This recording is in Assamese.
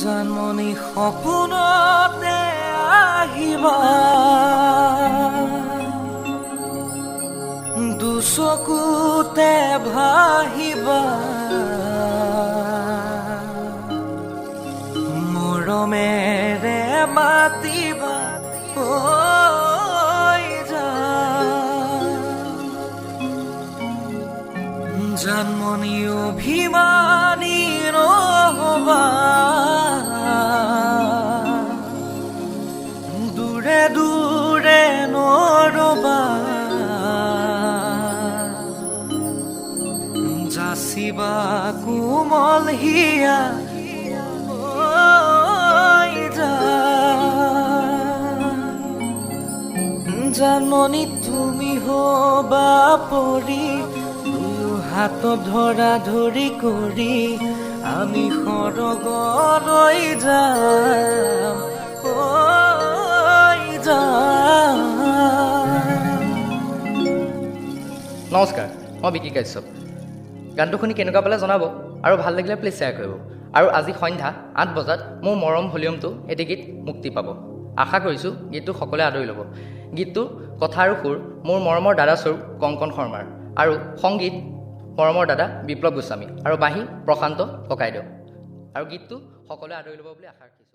জানমনি সপোনতে আহিবা দুচকুতে ভাহিবা মৰমেৰে মাতিবা জানমনি অভিমানী নহবা দূৰে দূৰে নৰবা যাচিবা কোমল হিয়া জানমনি তুমি হবা পৰি হাতত ধৰা ধৰি কৰি আমি সৰগলৈ যাম নমস্কাৰ, মই বিকি কাশ্যপ। গানটো শুনি কেনেকুৱা পালে জনাব আৰু ভাল লাগিলে প্লিজ শ্বেয়াৰ কৰিব। আৰু আজি সন্ধ্যা 8 বজাত মোৰ মৰম ভলিউমটো এটি গীত মুক্তি পাব। আশা কৰিছোঁ গীতটো সকলোৱে আদৰি ল'ব। গীতটোৰ কথা আৰু সুৰ মোৰ মৰমৰ দাদা স্বৰূপ কংকন শৰ্মাৰ আৰু সংগীত মৰমৰ দাদা বিপ্লৱ গোস্বামী আৰু বাঁহী প্ৰশান্ত ককাইদেউ। আৰু গীতটো সকলোৱে আদৰি ল'ব বুলি আশা ৰাখিছোঁ।